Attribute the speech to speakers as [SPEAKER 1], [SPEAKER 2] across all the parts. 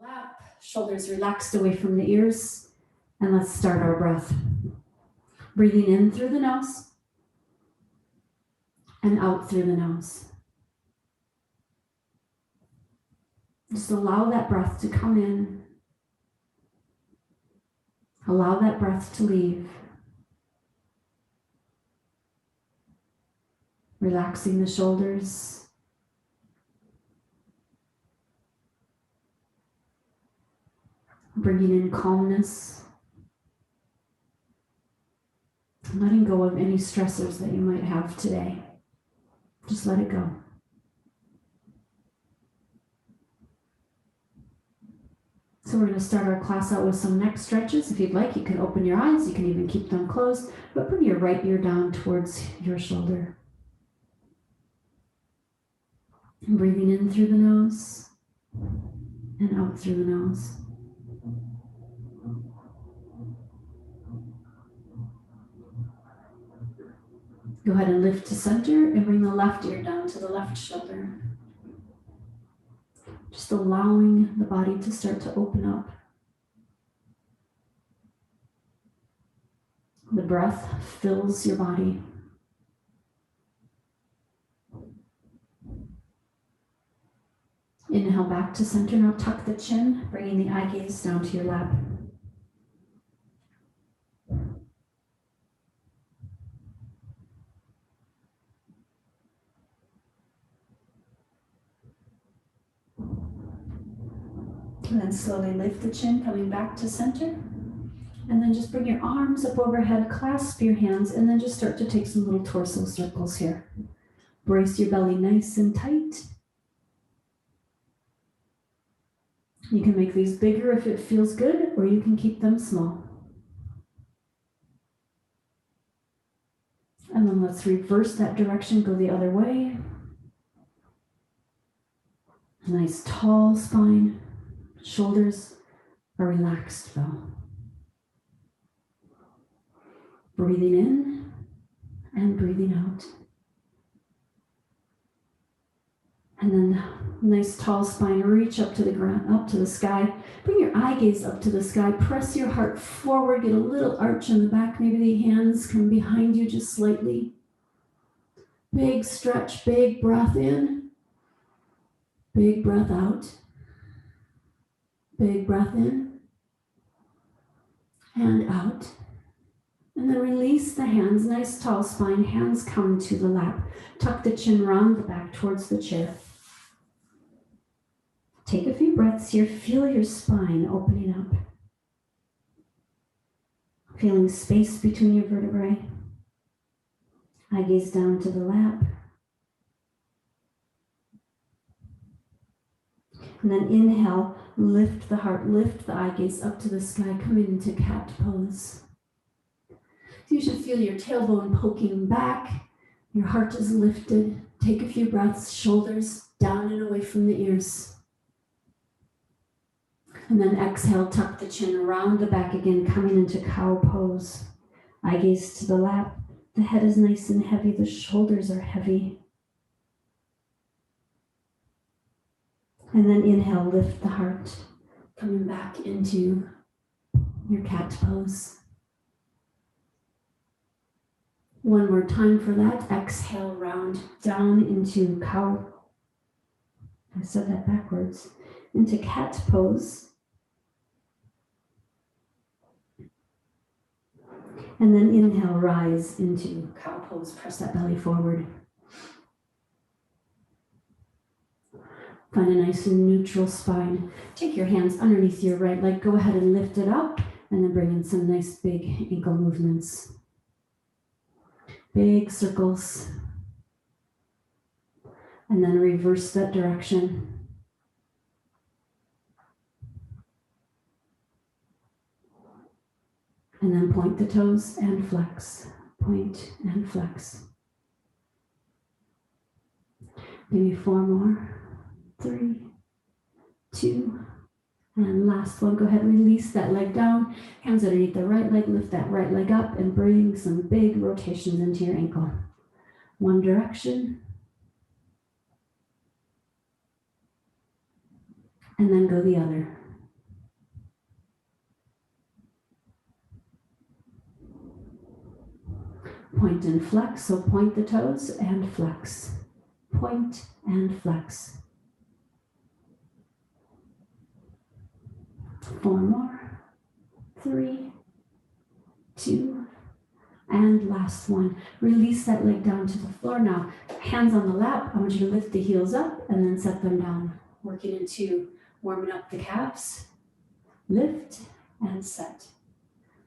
[SPEAKER 1] Lap, shoulders relaxed away from the ears, and let's start our breath. Breathing in through the nose and out through the nose. Just allow that breath to come in. Allow that breath to leave. Relaxing the shoulders. Bringing in calmness. Letting go of any stressors that you might have today. Just let it go. So we're going to start our class out with some neck stretches. If you'd like, you can open your eyes. You can even keep them closed, but bring your right ear down towards your shoulder. And breathing in through the nose and out through the nose. Go ahead and lift to center and bring the left ear down to the left shoulder. Just allowing the body to start to open up. The breath fills your body. Inhale back to center. Now tuck the chin, bringing the eye gaze down to your lap. And then slowly lift the chin, coming back to center. And then just bring your arms up overhead, clasp your hands, and then just start to take some little torso circles here. Brace your belly nice and tight. You can make these bigger if it feels good, or you can keep them small. And then let's reverse that direction, go the other way. Nice tall spine. Shoulders are relaxed though. Breathing in and breathing out. And then nice tall spine, reach up to the ground, up to the sky. Bring your eye gaze up to the sky. Press your heart forward, get a little arch in the back. Maybe the hands come behind you just slightly. Big stretch, big breath in. Big breath out. Big breath in and out. And then release the hands, nice tall spine, hands come to the lap. Tuck the chin round the back towards the chair. Take a few breaths here, feel your spine opening up. Feeling space between your vertebrae. Eye gaze down to the lap. And then inhale, lift the heart, lift the eye gaze up to the sky, coming into cat pose. So you should feel your tailbone poking back, your heart is lifted. Take a few breaths, shoulders down and away from the ears. And then exhale, tuck the chin around the back again, coming into cow pose. Eye gaze to the lap, the head is nice and heavy, the shoulders are heavy. And then inhale, lift the heart, coming back into your cat pose. One more time for that. Exhale, round down into cow. I said that backwards. Into cat pose. And then inhale, rise into cow pose. Press that belly forward. Find a nice and neutral spine. Take your hands underneath your right leg. Go ahead and lift it up and then bring in some nice big ankle movements. Big circles. And then reverse that direction. And then point the toes and flex. Point and flex. Maybe 4 more. 3, 2, and last one. Go ahead, release that leg down. Hands underneath the right leg, lift that right leg up and bring some big rotations into your ankle. One direction. And then go the other. point and flex. So point the toes and flex. Point and flex. 4 more. 3, 2, and last one. Release that leg down to the floor now. Hands on the lap. I want you to lift the heels up and then set them down. Working into warming up the calves. Lift and set.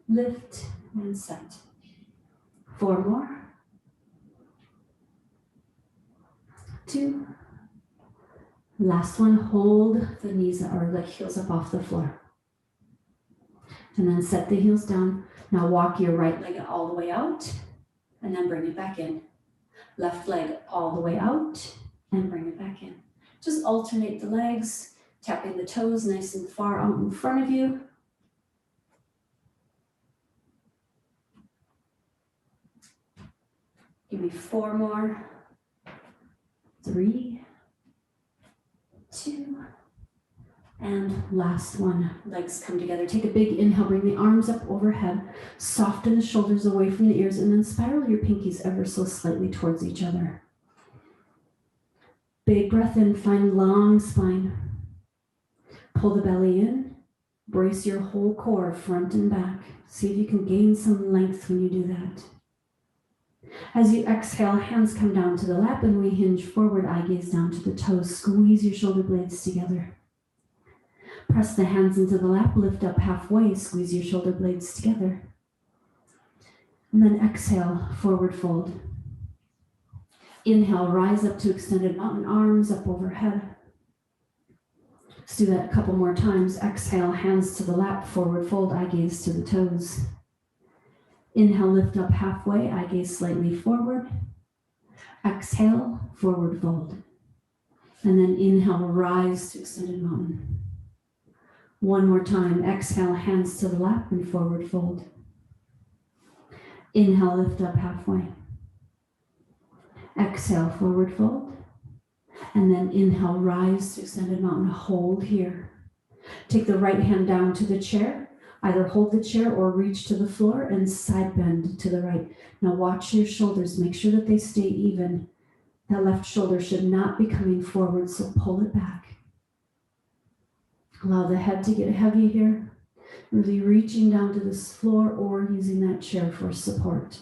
[SPEAKER 1] Lift and set. 4 more. 2. Last one, hold the knees or the heels up off the floor. And then set the heels down. Now walk your right leg all the way out and then bring it back in. Left leg all the way out and bring it back in. Just alternate the legs, tapping the toes nice and far out in front of you. Give me 4 more. 3, 2, and last one. Legs come together. Take a big inhale, bring the arms up overhead, soften the shoulders away from the ears, and then spiral your pinkies ever so slightly towards each other. Big breath in, find long spine. Pull the belly in, brace your whole core front and back. See if you can gain some length when you do that. As you exhale, hands come down to the lap and we hinge forward, eye gaze down to the toes. Squeeze your shoulder blades together. Press the hands into the lap, lift up halfway, squeeze your shoulder blades together. And then exhale, forward fold. Inhale, rise up to extended mountain, arms up overhead. Let's do that a couple more times. Exhale, hands to the lap, forward fold, eye gaze to the toes. Inhale, lift up halfway, eye gaze slightly forward. Exhale, forward fold. And then inhale, rise to extended mountain. One more time. Exhale, hands to the lap and forward fold. Inhale, lift up halfway. Exhale, forward fold. And then inhale, rise to extended mountain. Hold here. Take the right hand down to the chair. Either hold the chair or reach to the floor and side bend to the right. Now watch your shoulders. Make sure that they stay even. That left shoulder should not be coming forward, so pull it back. Allow the head to get heavy here. Really reaching down to this floor or using that chair for support.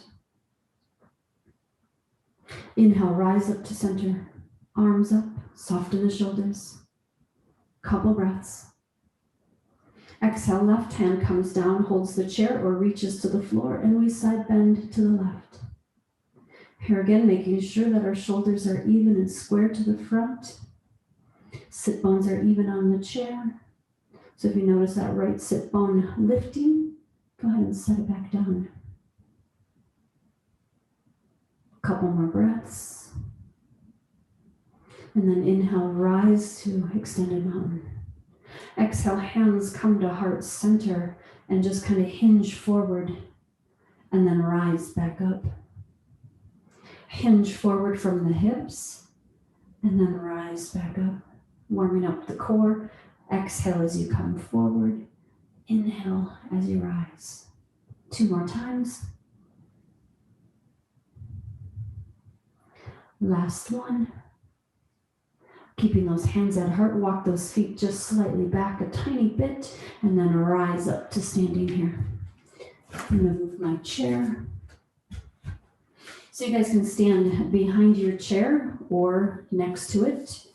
[SPEAKER 1] Inhale, rise up to center. Arms up, soften the shoulders. Couple breaths. Exhale, left hand comes down, holds the chair or reaches to the floor, and we side bend to the left. Here again, making sure that our shoulders are even and square to the front. Sit bones are even on the chair. So if you notice that right sit bone lifting, go ahead and set it back down. A couple more breaths. And then inhale, rise to extended mountain. Exhale, hands come to heart center and just kind of hinge forward and then rise back up. Hinge forward from the hips and then rise back up, warming up the core. Exhale as you come forward. Inhale as you rise. 2 more times. Last one. Keeping those hands at heart, walk those feet just slightly back a tiny bit, and then rise up to standing here. I'm going to move my chair. So you guys can stand behind your chair or next to it.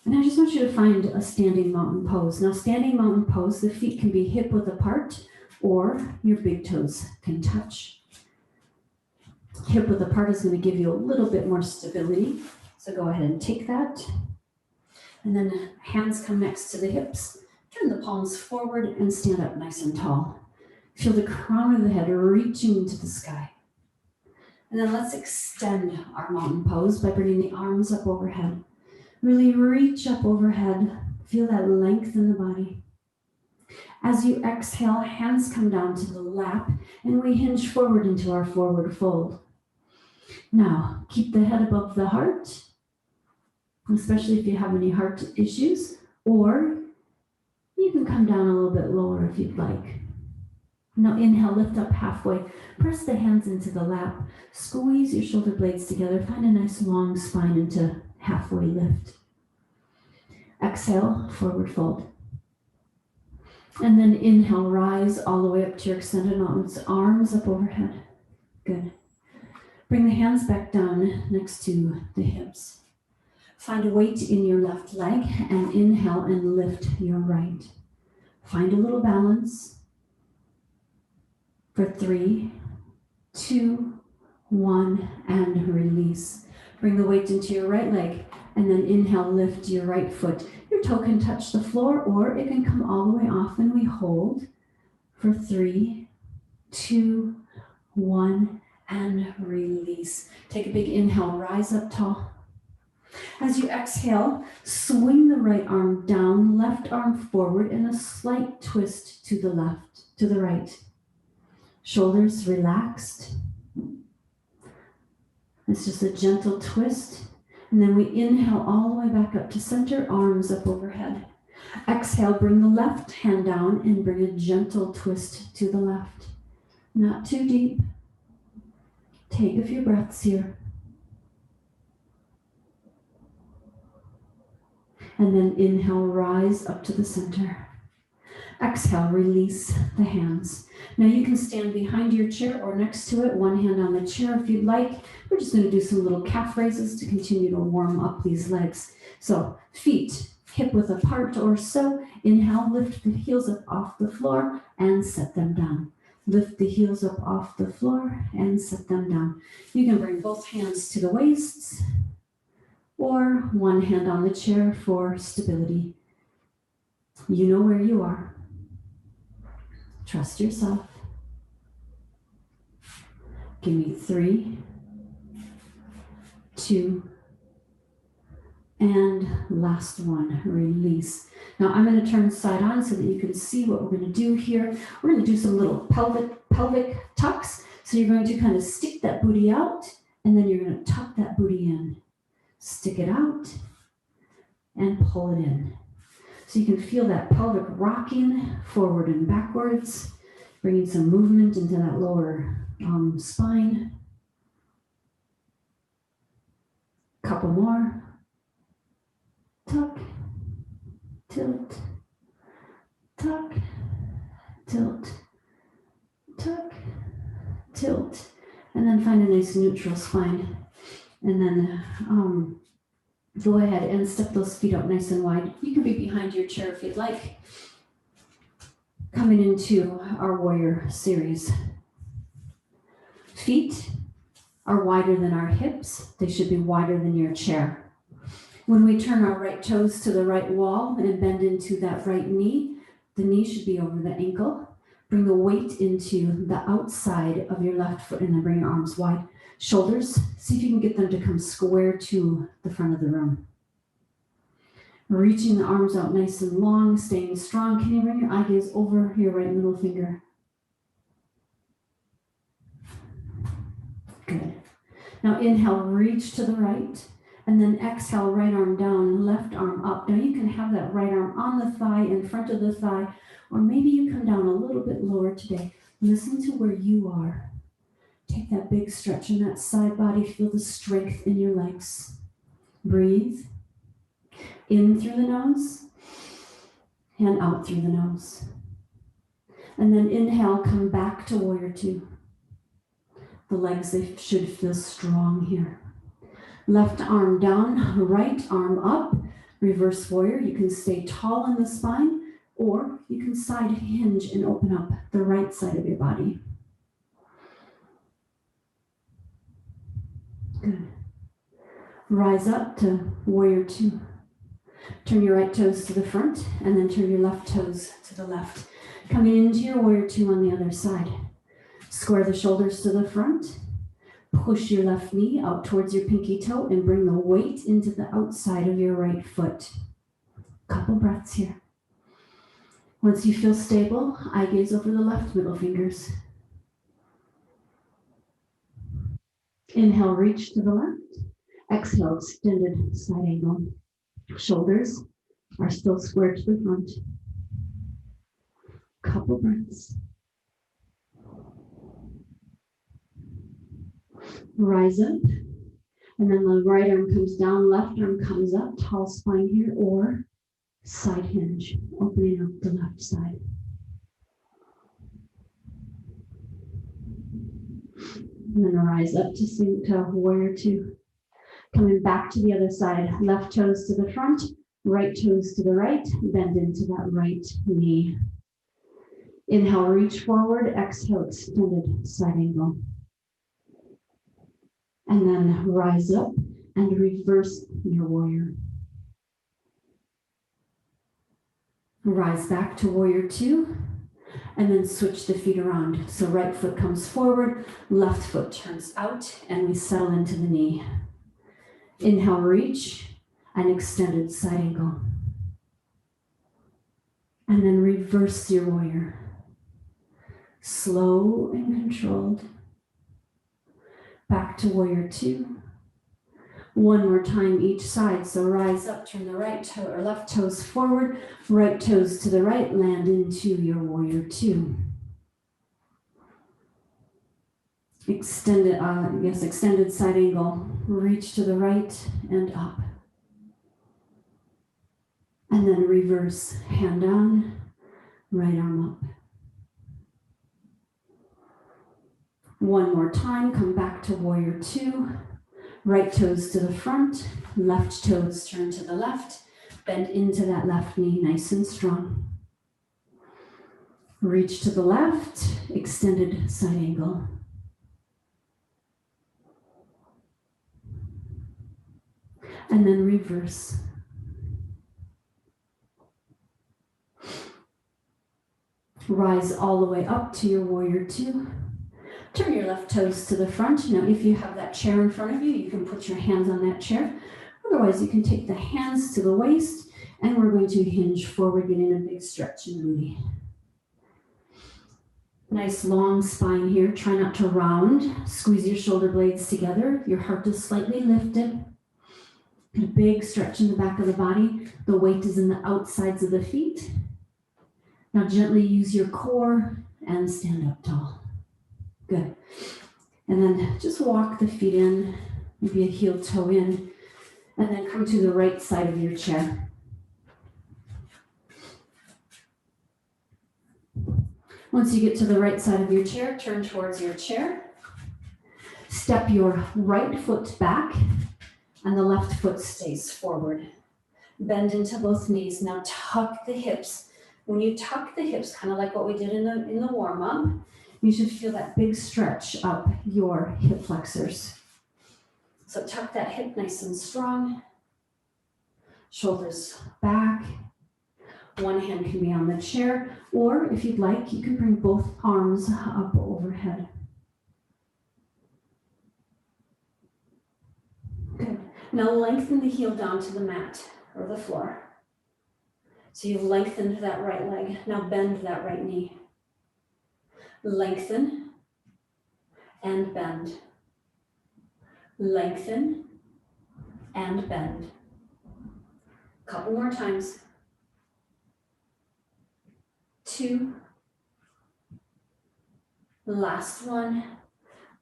[SPEAKER 1] And I just want you to find a standing mountain pose. Now, standing mountain pose, the feet can be hip width apart or your big toes can touch. Hip width apart is going to give you a little bit more stability. So go ahead and take that. And then hands come next to the hips. Turn the palms forward and stand up nice and tall. Feel the crown of the head reaching to the sky. And then let's extend our mountain pose by bringing the arms up overhead. Really reach up overhead. Feel that length in the body. As you exhale, hands come down to the lap and we hinge forward into our forward fold. Now, keep the head above the heart, especially if you have any heart issues, or you can come down a little bit lower if you'd like. Now inhale, lift up halfway. Press the hands into the lap. Squeeze your shoulder blades together. Find a nice long spine into halfway lift. Exhale, forward fold. And then inhale, rise all the way up to your extended mountains, arms up overhead. Good. Bring the hands back down next to the hips. Find a weight in your left leg and inhale and lift your right. Find a little balance for 3, 2, 1, and release. Bring the weight into your right leg and then inhale, lift your right foot. Your toe can touch the floor or it can come all the way off, and we hold for 3, 2, 1, and release. Take a big inhale, rise up tall. As you exhale, swing the right arm down, left arm forward, and a slight twist to the left, to the right. Shoulders relaxed. It's just a gentle twist. And then we inhale all the way back up to center, arms up overhead. Exhale, bring the left hand down and bring a gentle twist to the left. Not too deep. Take a few breaths here. And then inhale, rise up to the center. Exhale, release the hands. Now you can stand behind your chair or next to it, one hand on the chair if you'd like. We're just going to do some little calf raises to continue to warm up these legs. So feet hip width apart or so. Inhale, lift the heels up off the floor and set them down. Lift the heels up off the floor and set them down. You can bring both hands to the waists or one hand on the chair for stability. You know where you are. Trust yourself. Give me 3, 2, and last one, release. Now I'm going to turn side on so that you can see what we're going to do here. We're going to do some little pelvic tucks. So you're going to kind of stick that booty out, and then you're going to tuck that booty in. Stick it out and pull it in. So you can feel that pelvic rocking forward and backwards, bringing some movement into that lower spine. Couple more. Tuck, tilt, tuck, tilt, tuck, tilt. And then find a nice neutral spine. And then go ahead and step those feet up nice and wide. You can be behind your chair if you'd like. Coming into our warrior series. Feet are wider than our hips. They should be wider than your chair. When we turn our right toes to the right wall and bend into that right knee, the knee should be over the ankle. Bring the weight into the outside of your left foot and then bring your arms wide. Shoulders, see if you can get them to come square to the front of the room. Reaching the arms out nice and long, staying strong. Can you bring your eye gaze over your right middle finger? Good. Now inhale, reach to the right, and then exhale, right arm down, left arm up. Now you can have that right arm on the thigh, in front of the thigh, or maybe you come down a little bit lower today. Listen to where you are. Take that big stretch in that side body. Feel the strength in your legs. Breathe. In through the nose and out through the nose. And then inhale, come back to warrior two. The legs, they should feel strong here. Left arm down, right arm up. Reverse warrior. You can stay tall in the spine, or you can side hinge and open up the right side of your body. Good. Rise up to warrior two. Turn your right toes to the front and then turn your left toes to the left. Coming into your warrior two on the other side. Square the shoulders to the front. Push your left knee out towards your pinky toe and bring the weight into the outside of your right foot. Couple breaths here. Once you feel stable, eye gaze over the left middle fingers. Inhale, reach to the left. Exhale, extended side angle. Shoulders are still square to the front. Couple breaths. Rise up. And then the right arm comes down, left arm comes up, tall spine here, or side hinge, opening up the left side. And then rise up to warrior two. Coming back to the other side, left toes to the front, right toes to the right, bend into that right knee. Inhale, reach forward, exhale, extended side angle. And then rise up and reverse your warrior. Rise back to warrior two, and then switch the feet around. So right foot comes forward, left foot turns out, and we settle into the knee. Inhale, reach, and extended side angle. And then reverse your warrior. Slow and controlled. Back to warrior two. One more time each side. So rise up, turn the right toe or left toes forward, right toes to the right, land into your warrior two. Extended side angle. Reach to the right and up. And then reverse, hand down, right arm up. One more time, come back to warrior two. Right toes to the front, left toes turn to the left, bend into that left knee nice and strong. Reach to the left, extended side angle. And then reverse. Rise all the way up to your warrior two. Turn your left toes to the front. Now, if you have that chair in front of you, you can put your hands on that chair. Otherwise, you can take the hands to the waist, and we're going to hinge forward, getting a big stretch in the booty. Nice long spine here. Try not to round. Squeeze your shoulder blades together. Your heart is slightly lifted. Get a big stretch in the back of the body. The weight is in the outsides of the feet. Now gently use your core and stand up tall. Good. And then just walk the feet in, maybe a heel toe in, and then come to the right side of your chair. Once you get to the right side of your chair, turn towards your chair. Step your right foot back, and the left foot stays forward. Bend into both knees. Now tuck the hips. When you tuck the hips, kind of like what we did in the warm-up, you should feel that big stretch up your hip flexors. So tuck that hip nice and strong. Shoulders back. One hand can be on the chair, or if you'd like, you can bring both arms up overhead. Good. Now lengthen the heel down to the mat or the floor. So you've lengthened that right leg. Now bend that right knee. Lengthen and bend. Lengthen and bend. Couple more times. 2. Last one.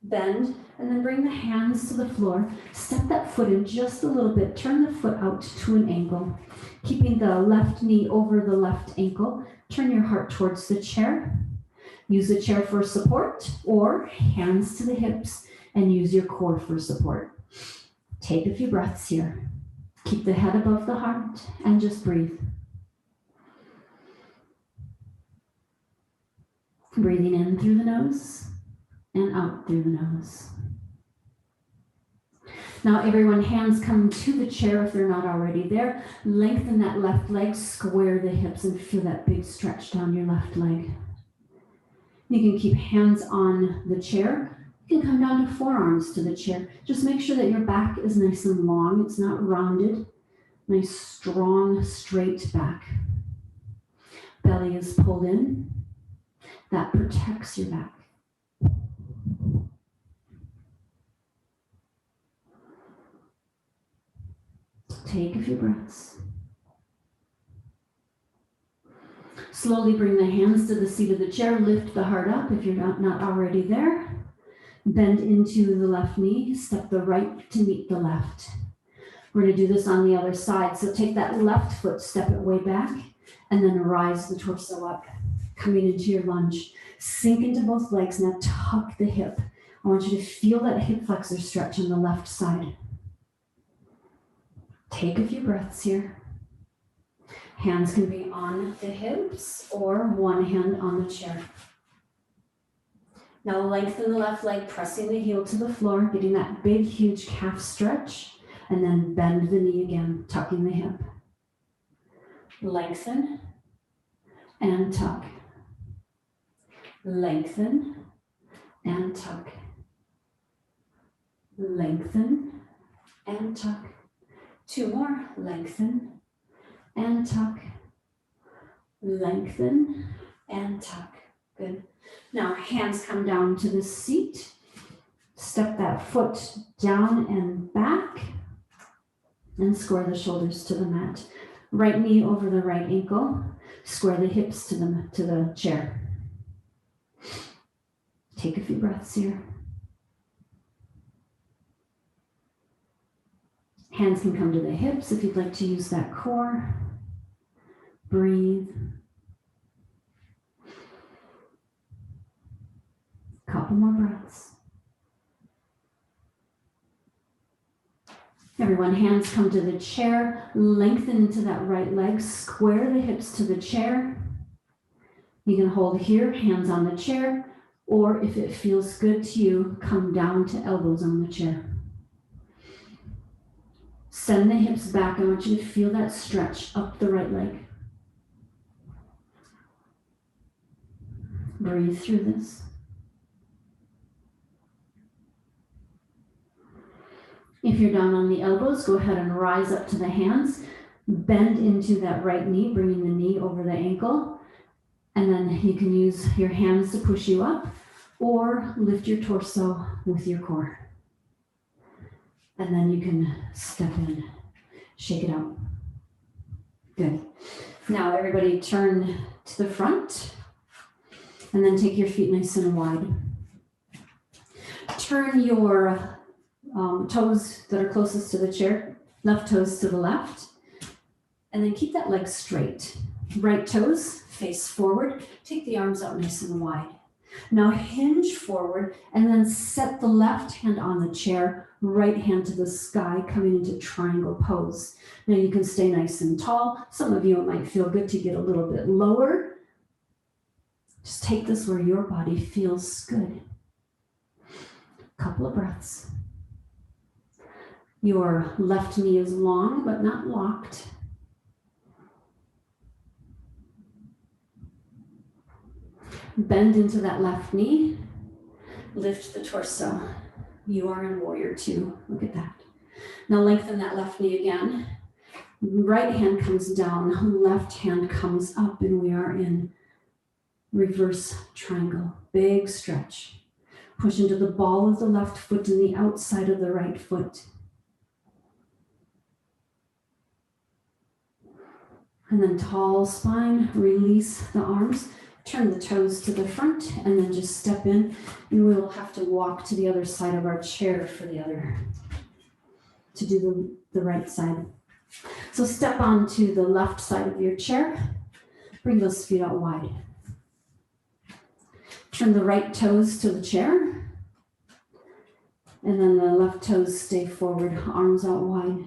[SPEAKER 1] Bend, and then bring the hands to the floor. Step that foot in just a little bit. Turn the foot out to an angle. Keeping the left knee over the left ankle. Turn your heart towards the chair. Use the chair for support, or hands to the hips, and use your core for support. Take a few breaths here. Keep the head above the heart, and just breathe. Breathing in through the nose, and out through the nose. Now everyone, hands come to the chair if they're not already there. Lengthen that left leg, square the hips, and feel that big stretch down your left leg. You can keep hands on the chair. You can come down to forearms to the chair. Just make sure that your back is nice and long. It's not rounded. Nice, strong, straight back. Belly is pulled in. That protects your back. Take a few breaths. Slowly bring the hands to the seat of the chair. Lift the heart up if you're not already there. Bend into the left knee, step the right to meet the left. We're going to do this on the other side. So take that left foot, step it way back, and then rise the torso up, coming into your lunge. Sink into both legs. Now tuck the hip. I want you to feel that hip flexor stretch on the left side. Take a few breaths here. Hands can be on the hips or one hand on the chair. Now lengthen the left leg, pressing the heel to the floor, getting that big, huge calf stretch, and then bend the knee again, tucking the hip. Lengthen and tuck. Lengthen and tuck. Lengthen and tuck. Two more. Lengthen and tuck. Lengthen and tuck. Good. Now hands come down to the seat. Step that foot down and back and square the shoulders to the mat. Right knee over the right ankle. Square the hips to the chair. Take a few breaths here. Hands can come to the hips if you'd like to use that core. Breathe. Couple more breaths. Everyone, hands come to the chair. Lengthen into that right leg. Square the hips to the chair. You can hold here, hands on the chair, or if it feels good to you, come down to elbows on the chair. Send the hips back. I want you to feel that stretch up the right leg. Breathe through this. If you're down on the elbows, go ahead and rise up to the hands. Bend into that right knee, bringing the knee over the ankle. And then you can use your hands to push you up or lift your torso with your core. And then you can step in, shake it out. Good. Now everybody turn to the front and then take your feet nice and wide. Turn your toes that are closest to the chair, left toes to the left, and then keep that leg straight. Right toes face forward. Take the arms out nice and wide. Now hinge forward and then set the left hand on the chair, right hand to the sky, coming into triangle pose. Now you can stay nice and tall. Some of you, it might feel good to get a little bit lower. Just take this where your body feels good. Couple of breaths. Your left knee is long but not locked. Bend into that left knee. Lift the torso. You are in warrior two. Look at that. Now lengthen that left knee again. Right hand comes down, left hand comes up, and we are in reverse triangle. Big stretch. Push into the ball of the left foot and the outside of the right foot. And then tall spine, release the arms, turn the toes to the front, and then just step in, and we will have to walk to the other side of our chair for the other, to do the right side. So step onto the left side of your chair, bring those feet out wide. Turn the right toes to the chair, and then the left toes stay forward, arms out wide.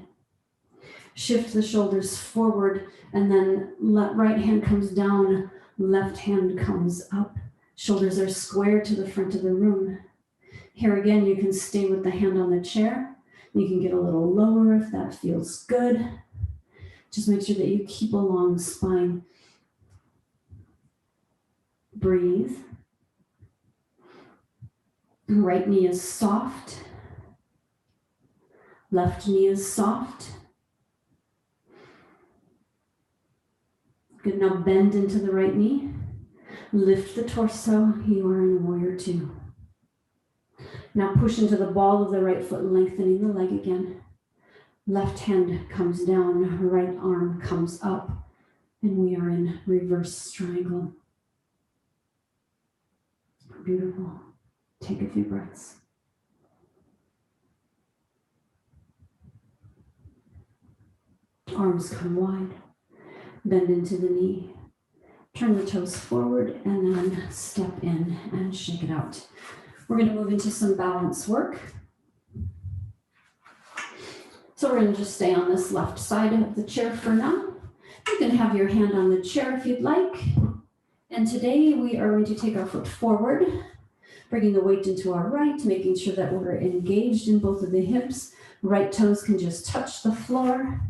[SPEAKER 1] Shift the shoulders forward, and then right hand comes down, left hand comes up. Shoulders are square to the front of the room. Here again, you can stay with the hand on the chair. You can get a little lower if that feels good. Just make sure that you keep a long spine. Breathe. Right knee is soft. Left knee is soft. Good, now bend into the right knee. Lift the torso, you are in warrior two. Now push into the ball of the right foot, lengthening the leg again. Left hand comes down, right arm comes up, and we are in reverse triangle. Beautiful. Take a few breaths. Arms come wide. Bend into the knee. Turn the toes forward and then step in and shake it out. We're going to move into some balance work. So we're going to just stay on this left side of the chair for now. You can have your hand on the chair if you'd like. And today we are going to take our foot forward, bringing the weight into our right, making sure that we're engaged in both of the hips. Right toes can just touch the floor,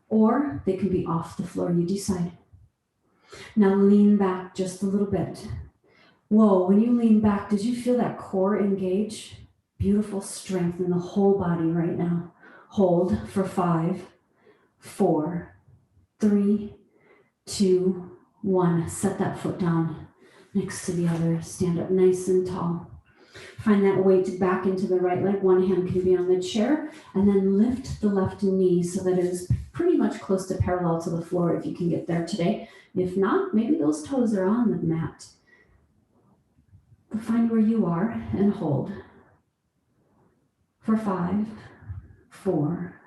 [SPEAKER 1] or they can be off the floor, you decide. Now lean back just a little bit. Whoa, when you lean back, did you feel that core engage? Beautiful strength in the whole body right now. Hold for 5, 4, 3, 2, 1. Set that foot down next to the other. Stand up nice and tall. Find that weight back into the right leg. One hand can be on the chair, and then lift the left knee so that it is pretty much close to parallel to the floor if you can get there today. If not, maybe those toes are on the mat. But find where you are and hold. For 5, 4,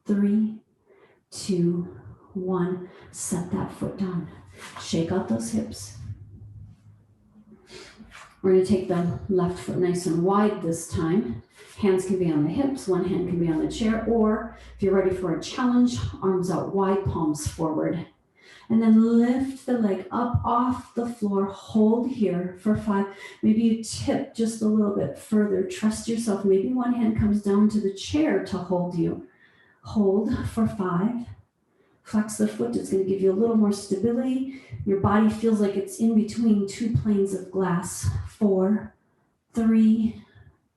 [SPEAKER 1] 3, 2, 1. Set that foot down. Shake out those hips. We're going to take the left foot nice and wide this time. Hands can be on the hips, one hand can be on the chair, or if you're ready for a challenge, arms out wide, palms forward. And then lift the leg up off the floor, hold here for 5. Maybe you tip just a little bit further. Trust yourself. Maybe one hand comes down to the chair to hold you. Hold for 5. Flex the foot. It's going to give you a little more stability. Your body feels like it's in between two planes of glass. 4, 3,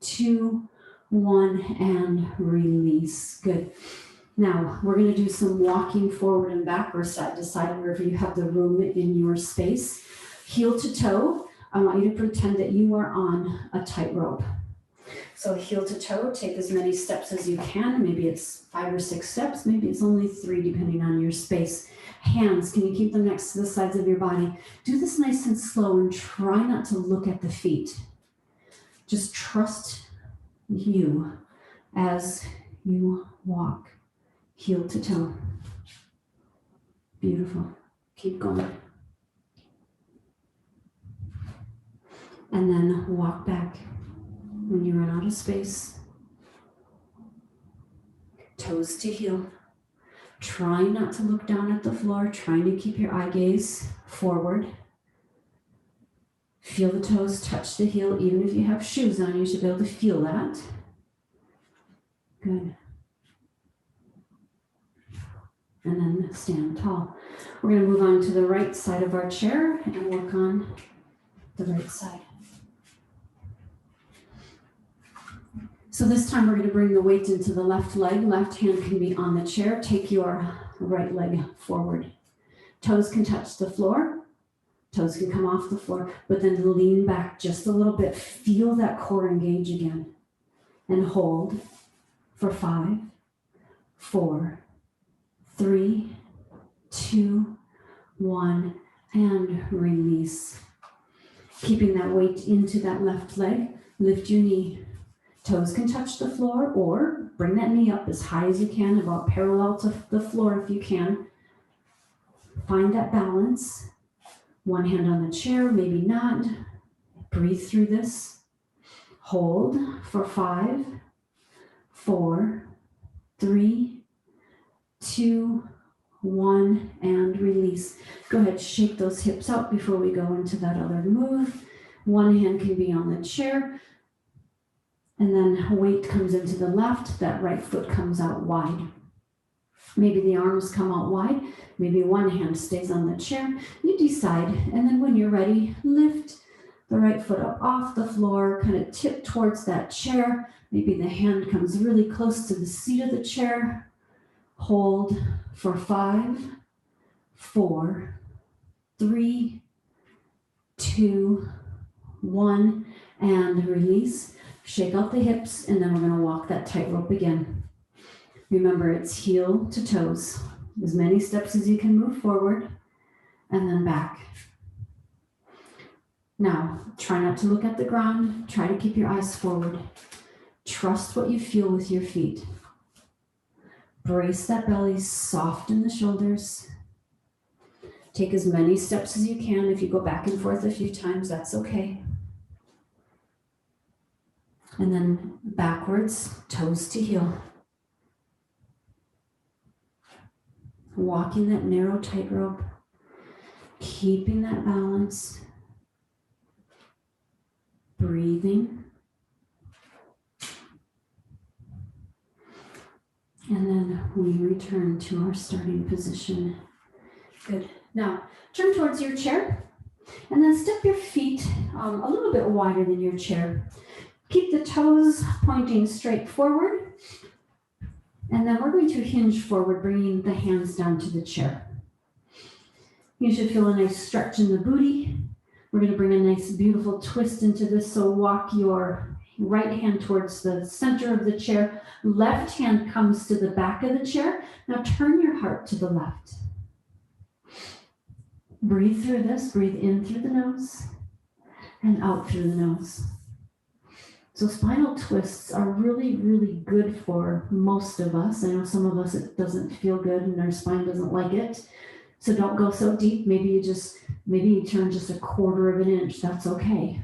[SPEAKER 1] 2, 1, and release. Good. Now, we're going to do some walking forward and back or side to side wherever you have the room in your space. Heel to toe, I want you to pretend that you are on a tightrope. So heel to toe, take as many steps as you can. Maybe it's 5 or 6 steps. Maybe it's only 3 depending on your space. Hands, can you keep them next to the sides of your body? Do this nice and slow and try not to look at the feet. Just trust you as you walk. Heel to toe. Beautiful. Keep going. And then walk back when you run out of space. Toes to heel. Try not to look down at the floor. Trying to keep your eye gaze forward. Feel the toes touch the heel. Even if you have shoes on, you should be able to feel that. Good. And then stand tall. We're going to move on to the right side of our chair and work on the right side. So this time we're going to bring the weight into the left leg. Left hand can be on the chair. Take your right leg forward. Toes can touch the floor. Toes can come off the floor, but then lean back just a little bit. Feel that core engage again. And hold for 5, 4, 3, 2, 1, and release. Keeping that weight into that left leg, lift your knee. Toes can touch the floor, or bring that knee up as high as you can, about parallel to the floor if you can. Find that balance. One hand on the chair, maybe not. Breathe through this. Hold for 5, 4, 3, 2, 1, and release. Go ahead, shake those hips out before we go into that other move. One hand can be on the chair, and then weight comes into the left, that right foot comes out wide. Maybe the arms come out wide, maybe one hand stays on the chair. You decide, and then when you're ready, lift the right foot up off the floor, kind of tip towards that chair. Maybe the hand comes really close to the seat of the chair. Hold for 5, 4, 3, 2, 1, and release. Shake out the hips, and then we're going to walk that tightrope again. Remember, it's heel to toes. As many steps as you can move forward, and then back. Now, try not to look at the ground. Try to keep your eyes forward. Trust what you feel with your feet. Brace that belly, soften the shoulders. Take as many steps as you can. If you go back and forth a few times, that's okay. And then backwards, toes to heel. Walking that narrow tightrope, keeping that balance, breathing. And then we return to our starting position. Good. Now, turn towards your chair and then step your feet a little bit wider than your chair. Keep the toes pointing straight forward. And then we're going to hinge forward, bringing the hands down to the chair. You should feel a nice stretch in the booty. We're going to bring a nice, beautiful twist into this. So walk your right hand towards the center of the chair. Left hand comes to the back of the chair. Now turn your heart to the left. Breathe through this. Breathe in through the nose and out through the nose. So spinal twists are really, really good for most of us. I know some of us, it doesn't feel good and our spine doesn't like it. So don't go so deep. Maybe you turn just a quarter of an inch. That's okay.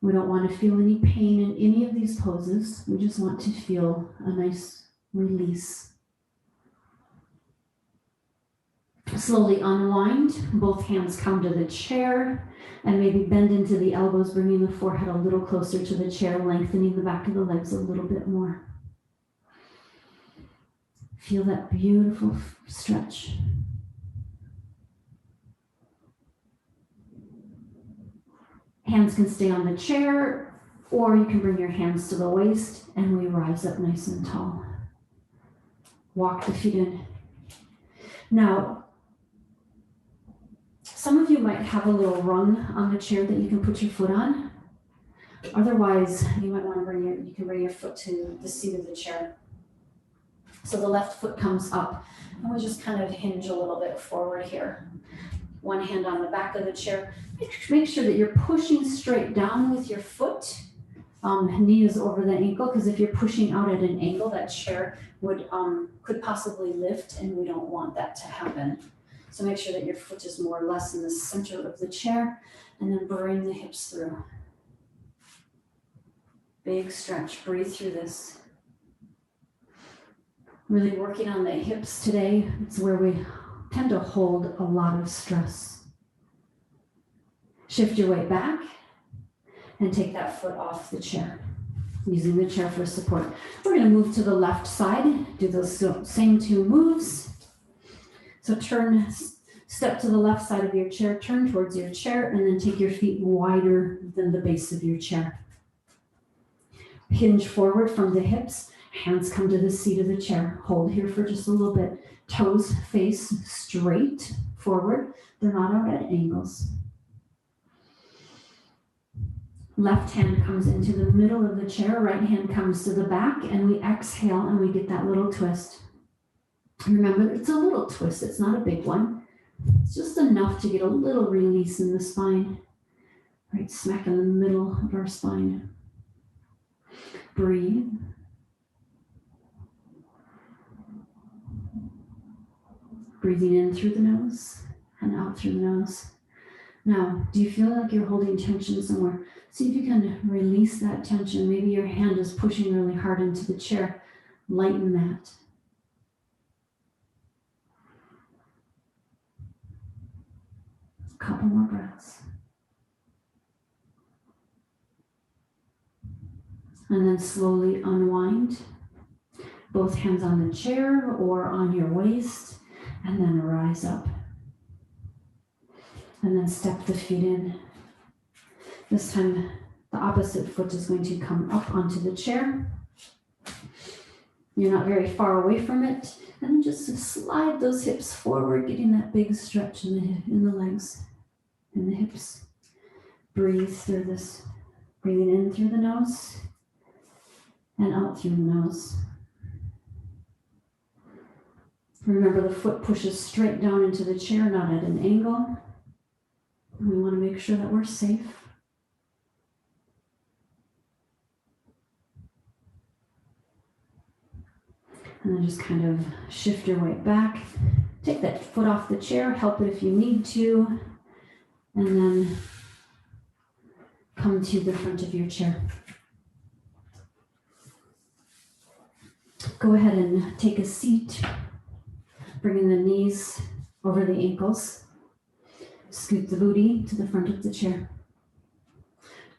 [SPEAKER 1] We don't want to feel any pain in any of these poses. We just want to feel a nice release. Slowly unwind. Both hands come to the chair and maybe bend into the elbows, bringing the forehead a little closer to the chair, lengthening the back of the legs a little bit more. Feel that beautiful stretch. Hands can stay on the chair, or you can bring your hands to the waist and we rise up nice and tall. Walk the feet in. Now, some of you might have a little rung on the chair that you can put your foot on. Otherwise, you might want to bring your foot to the seat of the chair. So the left foot comes up, and we just kind of hinge a little bit forward here. One hand on the back of the chair. Make sure that you're pushing straight down with your foot. Knee is over the ankle, because if you're pushing out at an angle, that chair could possibly lift, and we don't want that to happen. So make sure that your foot is more or less in the center of the chair, and then bring the hips through. Big stretch. Breathe through this. Really working on the hips today. It's where we tend to hold a lot of stress. Shift your weight back and take that foot off the chair, using the chair for support. We're going to move to the left side, do those same two moves. So step to the left side of your chair, turn towards your chair, and then take your feet wider than the base of your chair. Hinge forward from the hips. Hands come to the seat of the chair. Hold here for just a little bit. Toes face straight forward. They're not out at angles. Left hand comes into the middle of the chair. Right hand comes to the back, and we exhale and we get that little twist. Remember, it's a little twist. It's not a big one. It's just enough to get a little release in the spine. Right smack in the middle of our spine. Breathe. Breathing in through the nose and out through the nose. Now, do you feel like you're holding tension somewhere? See if you can release that tension. Maybe your hand is pushing really hard into the chair. Lighten that. A couple more breaths. And then slowly unwind. Both hands on the chair or on your waist. And then rise up. And then step the feet in. This time, the opposite foot is going to come up onto the chair. You're not very far away from it. And then just slide those hips forward, getting that big stretch in the legs and the hips. Breathe through this. Breathing in through the nose and out through the nose. Remember, the foot pushes straight down into the chair, not at an angle. We want to make sure that we're safe. And then just kind of shift your weight back. Take that foot off the chair, help it if you need to. And then come to the front of your chair. Go ahead and take a seat, bringing the knees over the ankles. Scoot the booty to the front of the chair.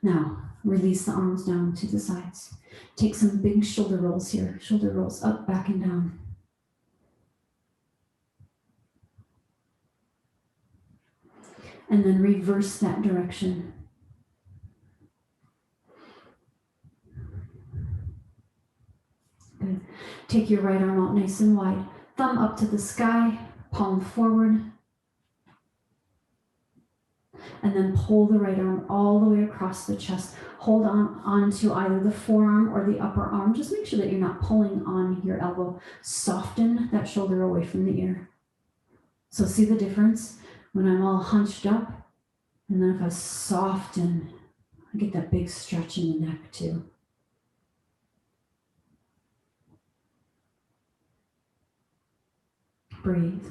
[SPEAKER 1] Now, release the arms down to the sides. Take some big shoulder rolls here. Shoulder rolls up, back, and down. And then reverse that direction. Good. Take your right arm out nice and wide. Thumb up to the sky, palm forward. And then pull the right arm all the way across the chest. Hold on to either the forearm or the upper arm. Just make sure that you're not pulling on your elbow. Soften that shoulder away from the ear. So see the difference? When I'm all hunched up, and then if I soften, I get that big stretch in the neck too. Breathe.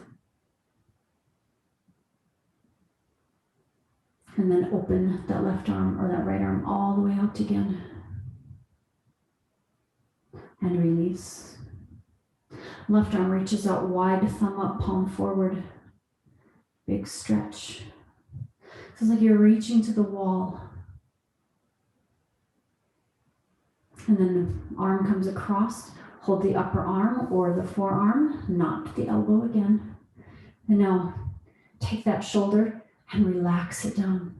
[SPEAKER 1] And then open that left arm or that right arm all the way out again. And release. Left arm reaches out wide, thumb up, palm forward. Big stretch. It's like you're reaching to the wall. And then the arm comes across. Hold the upper arm or the forearm, not the elbow again. And now take that shoulder and relax it down.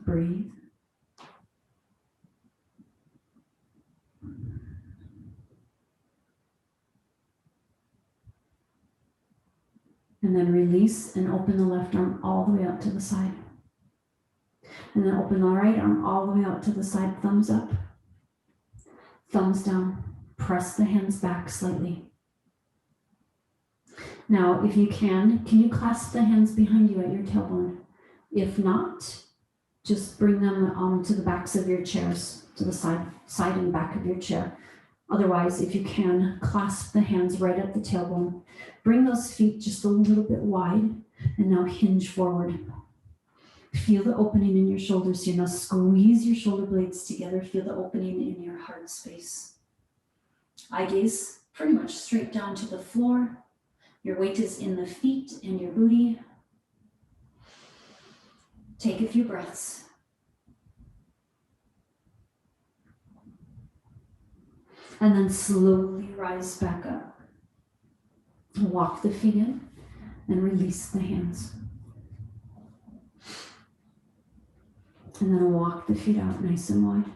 [SPEAKER 1] Breathe. And then release and open the left arm all the way out to the side. And then open the right arm all the way out to the side, thumbs up, thumbs down. Press the hands back slightly. Now, if you can you clasp the hands behind you at your tailbone? If not, just bring them to the backs of your chairs, to the side and back of your chair. Otherwise, if you can, clasp the hands right at the tailbone. Bring those feet just a little bit wide, and now hinge forward. Feel the opening in your shoulders here. Now squeeze your shoulder blades together. Feel the opening in your heart space. Eye gaze pretty much straight down to the floor. Your weight is in the feet and your booty. Take a few breaths. And then slowly rise back up. Walk the feet in and release the hands. And then walk the feet out nice and wide.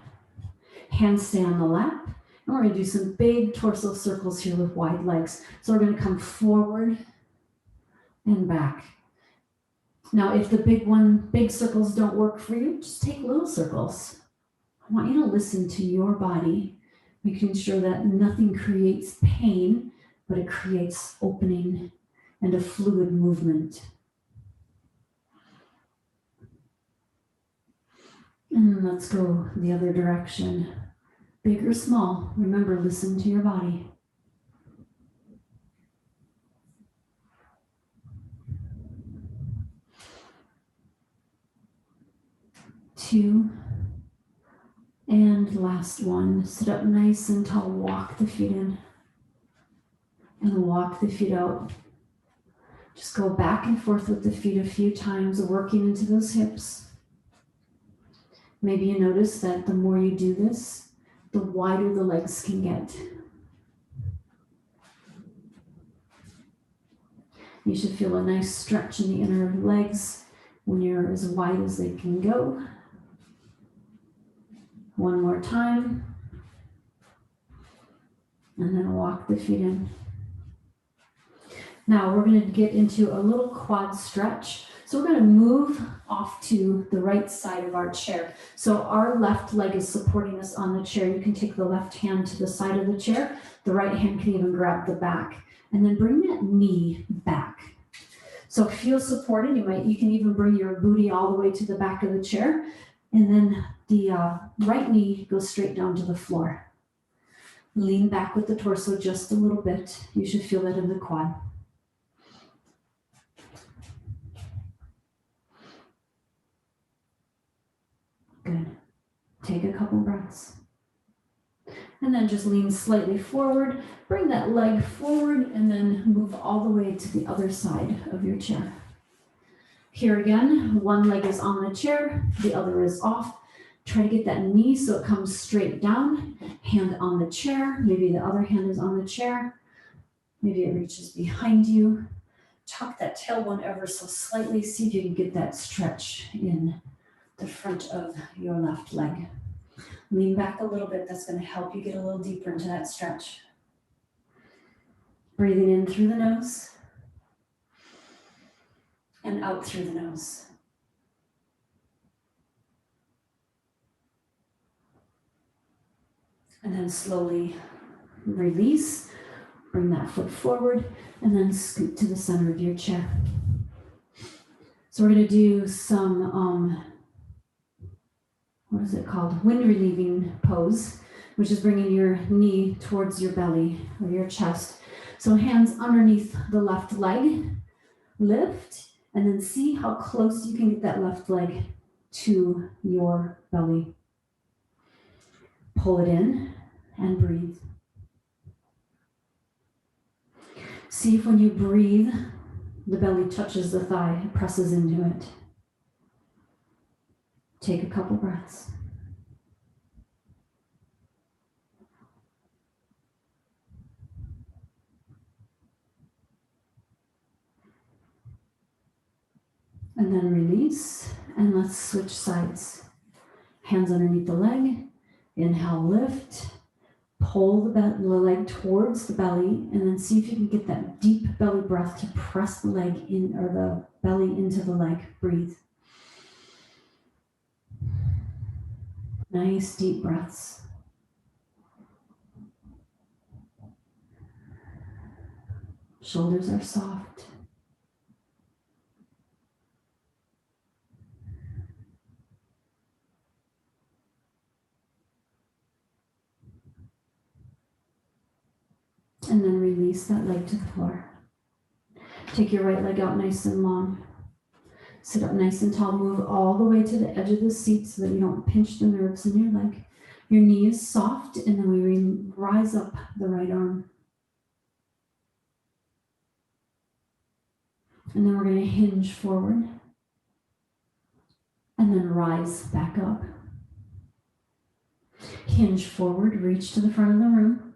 [SPEAKER 1] Hands stay on the lap. And we're going to do some big torso circles here with wide legs. So we're going to come forward and back. Now, if the big circles don't work for you, just take little circles. I want you to listen to your body, making sure that nothing creates pain, but it creates opening and a fluid movement. And let's go the other direction. Big or small, remember, listen to your body. Two. And last one, sit up nice and tall, walk the feet in and walk the feet out. Just go back and forth with the feet a few times, working into those hips. Maybe you notice that the more you do this, the wider the legs can get. You should feel a nice stretch in the inner legs when you're as wide as they can go. One more time. And then walk the feet in. Now we're going to get into a little quad stretch. So we're going to move off to the right side of our chair. So our left leg is supporting us on the chair. You can take the left hand to the side of the chair. The right hand can even grab the back. And then bring that knee back. So feel supported. You can even bring your booty all the way to the back of the chair, and then the right knee goes straight down to the floor. Lean back with the torso just a little bit. You should feel that in the quad. Good. Take a couple breaths. And then just lean slightly forward. Bring that leg forward and then move all the way to the other side of your chair. Here again, one leg is on the chair, the other is off. Try to get that knee so it comes straight down. Hand on the chair. Maybe the other hand is on the chair. Maybe it reaches behind you. Tuck that tailbone ever so slightly. See if you can get that stretch in the front of your left leg. Lean back a little bit. That's going to help you get a little deeper into that stretch. Breathing in through the nose and out through the nose. And then slowly release. Bring that foot forward and then scoot to the center of your chair. So we're going to do some, what is it called? Wind relieving pose, which is bringing your knee towards your belly or your chest. So hands underneath the left leg, lift, and then see how close you can get that left leg to your belly. Pull it in and breathe. See if when you breathe, the belly touches the thigh, it presses into it. Take a couple breaths. And then release, and let's switch sides. Hands underneath the leg. Inhale, lift. Pull the leg towards the belly, and then see if you can get that deep belly breath to press the leg in, or the belly into the leg. Breathe. Nice deep breaths. Shoulders are soft. And then release that leg to the floor. Take your right leg out nice and long. Sit up nice and tall. Move all the way to the edge of the seat so that you don't pinch the nerves in your leg. Your knee is soft, and then we rise up the right arm. And then we're going to hinge forward and then rise back up. Hinge forward, reach to the front of the room,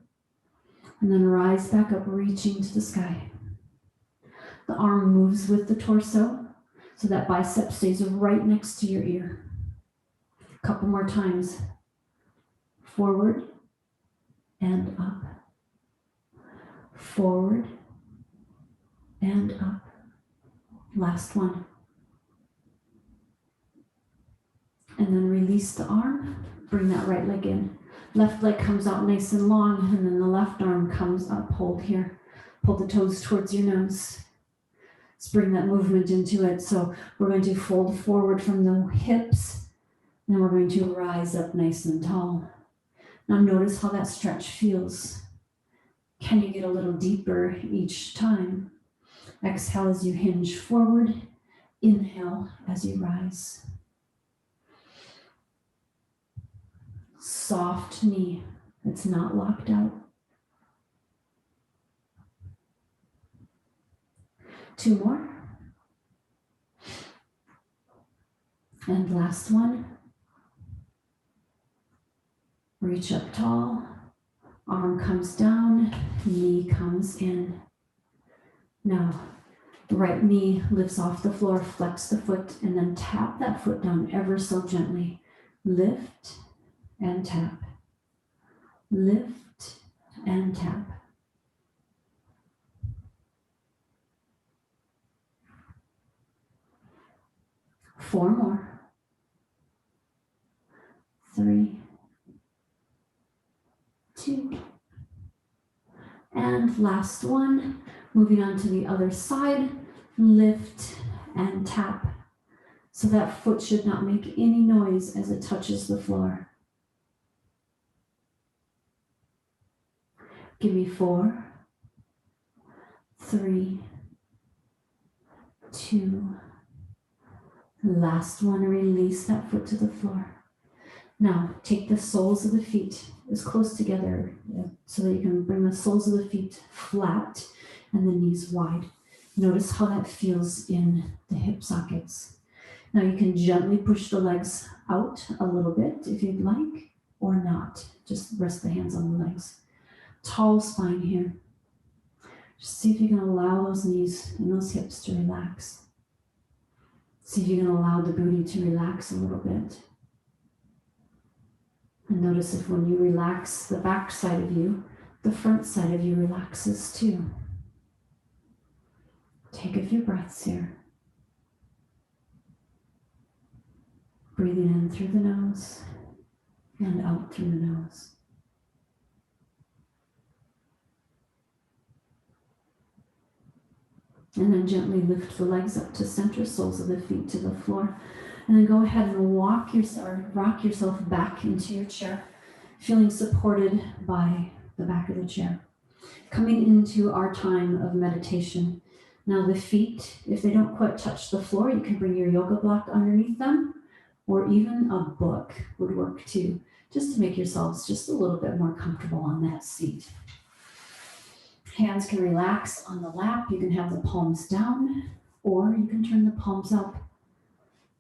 [SPEAKER 1] and then rise back up, reaching to the sky. The arm moves with the torso so that bicep stays right next to your ear. A couple more times. Forward and up. Forward and up. Last one. And then release the arm. Bring that right leg in. Left leg comes out nice and long, and then the left arm comes up. Hold here. Pull the toes towards your nose. Let's bring that movement into it. So we're going to fold forward from the hips, and then we're going to rise up nice and tall. Now notice how that stretch feels. Can you get a little deeper each time? Exhale as you hinge forward. Inhale as you rise. Soft knee. It's not locked out. 2 more. And last one. Reach up tall. Arm comes down. Knee comes in. Now, the right knee lifts off the floor. Flex the foot and then tap that foot down ever so gently. Lift and tap. Lift and tap. Four more. 3, 2, and last one. Moving on to the other side. lift, and tap. So that foot should not make any noise as it touches the floor. Give me 4, 3, 2, last one, release that foot to the floor. Now, take the soles of the feet as close together so that you can bring the soles of the feet flat and the knees wide. Notice how that feels in the hip sockets. Now you can gently push the legs out a little bit if you'd like, or not. Just rest the hands on the legs. Tall spine here. Just see if you can allow those knees and those hips to relax. See if you can allow the booty to relax a little bit. And notice if when you relax the back side of you, the front side of you relaxes too. Take a few breaths here. Breathing in through the nose and out through the nose. And then gently lift the legs up to center, soles of the feet to the floor. And then go ahead and rock yourself back into your chair, feeling supported by the back of the chair. Coming into our time of meditation. Now the feet, if they don't quite touch the floor, you can bring your yoga block underneath them, or even a book would work too, just to make yourselves just a little bit more comfortable on that seat. Hands can relax on the lap. You can have the palms down, or you can turn the palms up.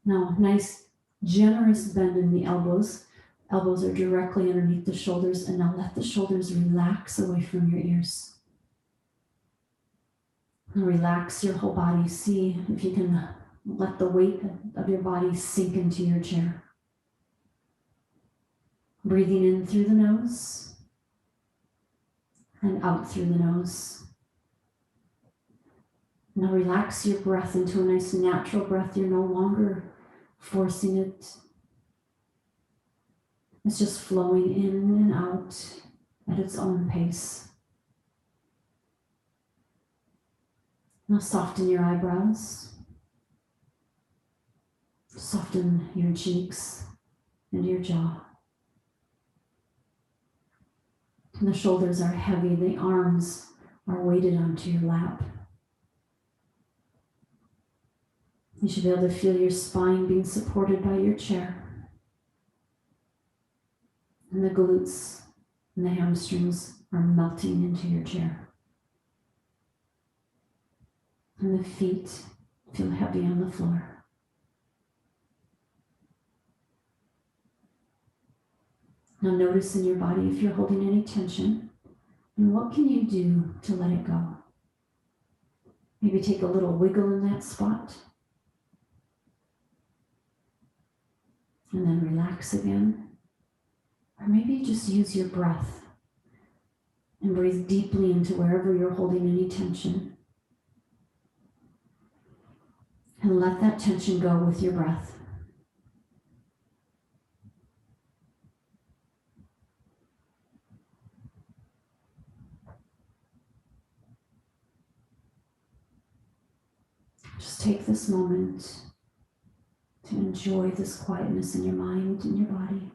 [SPEAKER 1] Now, nice, generous bend in the elbows. Elbows are directly underneath the shoulders, and now let the shoulders relax away from your ears. And relax your whole body. See if you can let the weight of your body sink into your chair. Breathing in through the nose and out through the nose. Now relax your breath into a nice natural breath. You're no longer forcing it. It's just flowing in and out at its own pace. Now soften your eyebrows. Soften your cheeks and your jaw. And the shoulders are heavy. The arms are weighted onto your lap. You should be able to feel your spine being supported by your chair. And the glutes and the hamstrings are melting into your chair. And the feet feel heavy on the floor. Now notice in your body if you're holding any tension, and what can you do to let it go? Maybe take a little wiggle in that spot, and then relax again. Or maybe just use your breath and breathe deeply into wherever you're holding any tension. And let that tension go with your breath. Just take this moment to enjoy this quietness in your mind and your body.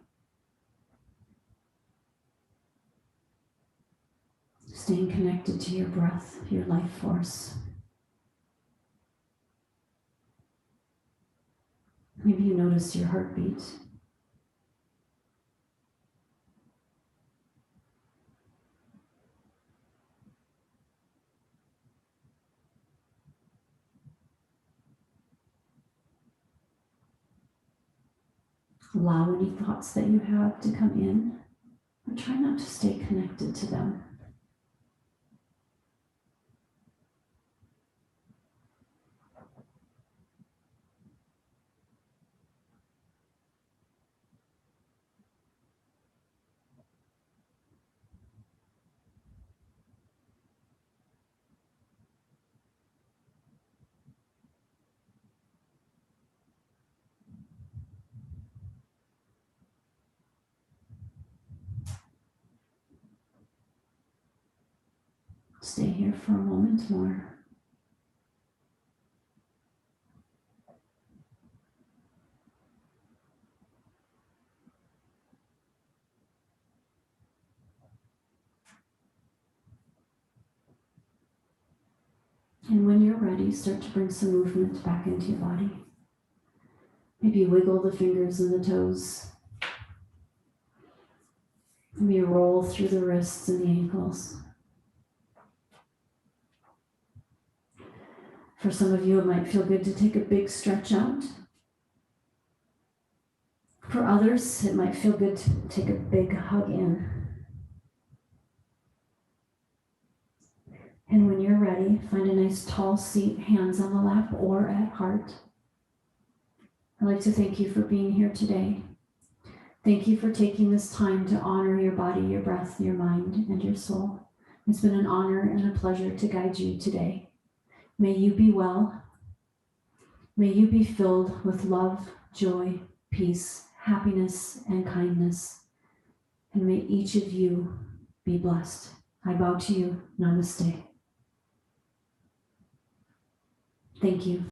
[SPEAKER 1] Staying connected to your breath, your life force. Maybe you notice your heartbeat. Allow any thoughts that you have to come in, but try not to stay connected to them. Stay here for a moment more. And when you're ready, start to bring some movement back into your body. Maybe wiggle the fingers and the toes. Maybe roll through the wrists and the ankles. For some of you, it might feel good to take a big stretch out. For others, it might feel good to take a big hug in. And when you're ready, find a nice tall seat, hands on the lap or at heart. I'd like to thank you for being here today. Thank you for taking this time to honor your body, your breath, your mind, and your soul. It's been an honor and a pleasure to guide you today. May you be well. May you be filled with love, joy, peace, happiness, and kindness. And may each of you be blessed. I bow to you. Namaste. Thank you.